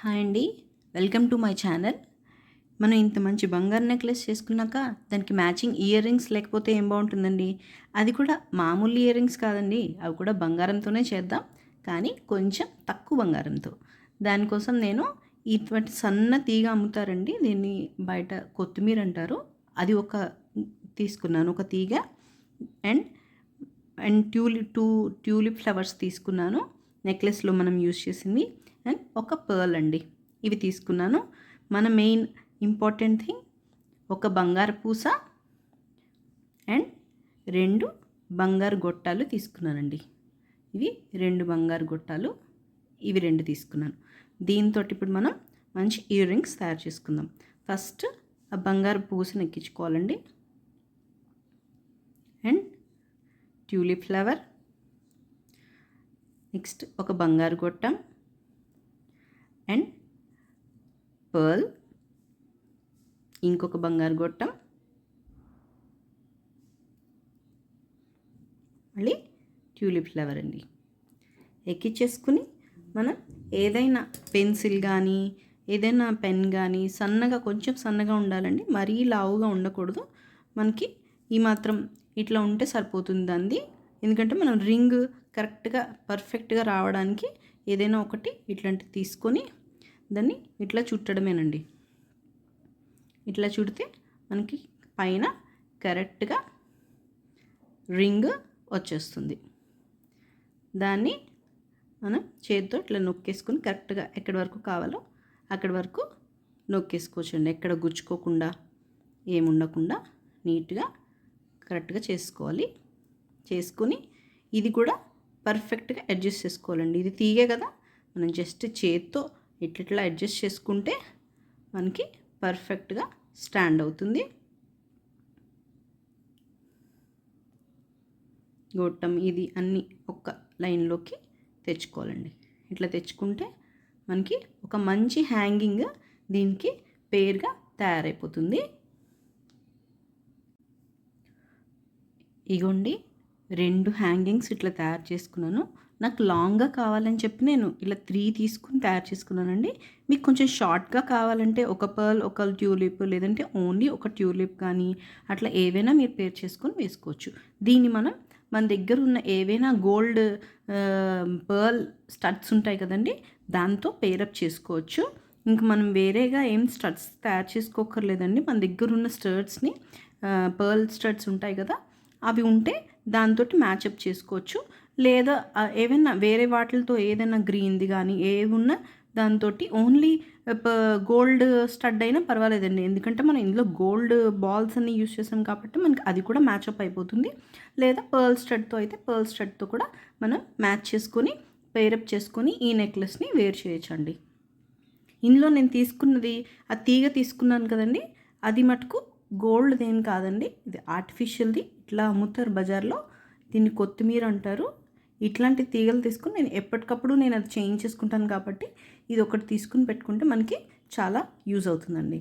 Hi అండి, welcome to my channel. మనం ఇంత మంచి బంగారు నెక్లెస్ చేసుకున్నాక దానికి మ్యాచింగ్ ఇయర్ రింగ్స్ లేకపోతే ఏం బాగుంటుందండి. అది కూడా మామూలు ఇయర్ రింగ్స్ కాదండి, అవి కూడా బంగారంతోనే చేద్దాం, కానీ కొంచెం తక్కువ బంగారంతో. దానికోసం నేను ఇటువంటి సన్న తీగ అమ్ముతారండి, దీన్ని బయట కొత్తిమీర అంటారు. అది ఒక తీసుకున్నాను, ఒక తీగ. అండ్ అండ్ ట్యూలిప్ ఫ్లవర్స్ తీసుకున్నాను, నెక్లెస్లో మనం యూజ్ చేసింది. అండ్ ఒక పర్ల్ అండి, ఇవి తీసుకున్నాను. మన మెయిన్ ఇంపార్టెంట్ థింగ్ ఒక బంగారు పూస అండ్ 2 బంగారు గొట్టాలు తీసుకున్నానండి. ఇవి 2 బంగారు గొట్టాలు, ఇవి 2 తీసుకున్నాను. దీంతో ఇప్పుడు మనం మంచి ఇయర్ రింగ్స్ తయారు చేసుకుందాం. ఫస్ట్ ఆ బంగారు పూసను ఎక్కించుకోవాలండి. అండ్ ట్యూలిప్ ఫ్లవర్, నెక్స్ట్ ఒక బంగారు గొట్టం అండ్ పర్ల్, ఇంకొక బంగారు గొట్టం, మళ్ళీ ట్యూలిప్ ఫ్లవర్ అండి. ఎక్కించేసుకుని మనం ఏదైనా పెన్సిల్ కానీ ఏదైనా పెన్ కానీ సన్నగా, కొంచెం సన్నగా ఉండాలండి, మరీ లావుగా ఉండకూడదు. మనకి ఈ మాత్రం ఇట్లా ఉంటే సరిపోతుంది అంది. ఎందుకంటే మనం రింగ్ కరెక్ట్గా పర్ఫెక్ట్గా రావడానికి ఏదైనా ఒకటి ఇట్లాంటివి తీసుకొని దాన్ని ఇట్లా చుట్టడమేనండి. ఇట్లా చుడితే మనకి పైన కరెక్ట్గా రింగ్ వచ్చేస్తుంది. దాన్ని మనం చేతితో ఇట్లా నొక్కేసుకొని కరెక్ట్గా ఎక్కడి వరకు కావాలో అక్కడి వరకు నొక్కేసుకోవచ్చండి. ఎక్కడ గుచ్చుకోకుండా ఏముండకుండా నీట్గా కరెక్ట్గా చేసుకోవాలి. చేసుకుని ఇది కూడా పర్ఫెక్ట్గా అడ్జస్ట్ చేసుకోవాలండి. ఇది తీగే కదా, మనం జస్ట్ చేతితో ఇట్లా అడ్జస్ట్ చేసుకుంటే మనకి పర్ఫెక్ట్గా స్టాండ్ అవుతుంది. గొట్టం ఇది అన్నీ ఒక లైన్లోకి తెచ్చుకోవాలండి. ఇట్లా తెచ్చుకుంటే మనకి ఒక మంచి హ్యాంగింగ్ దీనికి పేరుగా తయారైపోతుంది. ఇగోండి 2 హ్యాంగింగ్స్ ఇట్లా తయారు చేసుకున్నాను. నాకు లాంగ్గా కావాలని చెప్పి నేను ఇలా 3 తీసుకుని తయారు చేసుకున్నానండి. మీకు కొంచెం షార్ట్గా కావాలంటే ఒక పర్ల్, ఒక ట్యూలిప్, లేదంటే ఓన్లీ ఒక ట్యూలిప్ కానీ అట్లా ఏవైనా మీరు పేర్ చేసుకొని వేసుకోవచ్చు. దీన్ని మన దగ్గర ఉన్న ఏవైనా గోల్డ్ పర్ల్ స్టడ్స్ ఉంటాయి కదండి, దాంతో పేరప్ చేసుకోవచ్చు. ఇంక మనం వేరేగా ఏం స్టడ్స్ తయారు చేసుకోకర్లేదండి. మన దగ్గర ఉన్న స్టడ్స్ని పర్ల్ స్టడ్స్ ఉంటాయి కదా, అవి ఉంటే దాంతో మ్యాచప్ చేసుకోవచ్చు. లేదా ఏవైనా వేరే వాటితో ఏదైనా గ్రీన్ది కానీ ఏవి ఉన్నా దాంతో ఓన్లీ గోల్డ్ స్టడ్ అయినా పర్వాలేదండి. ఎందుకంటే మనం ఇందులో గోల్డ్ బాల్స్ అన్ని యూస్ చేసాం కాబట్టి మనకి అది కూడా మ్యాచప్ అయిపోతుంది. లేదా పర్ల్ స్టడ్తో అయితే పర్ల్ స్టడ్తో కూడా మనం మ్యాచ్ చేసుకొని పేరప్ చేసుకొని ఈ నెక్లెస్ని వేర్ చేయొచ్చండి. ఇందులో నేను తీసుకున్నది ఆ తీగ తీసుకున్నాను కదండి, అది మటుకు గోల్డ్ది ఏం కాదండి, ఇది ఆర్టిఫిషియల్ది. ఇట్లా అమ్ముతారు బజార్లో, దీన్ని కొత్తిమీర అంటారు. ఇట్లాంటి తీగలు తీసుకుని నేను ఎప్పటికప్పుడు నేను అది చేంజ్ చేసుకుంటాను కాబట్టి ఇది ఒకటి తీసుకుని పెట్టుకుంటే మనకి చాలా యూజ్ అవుతుందండి.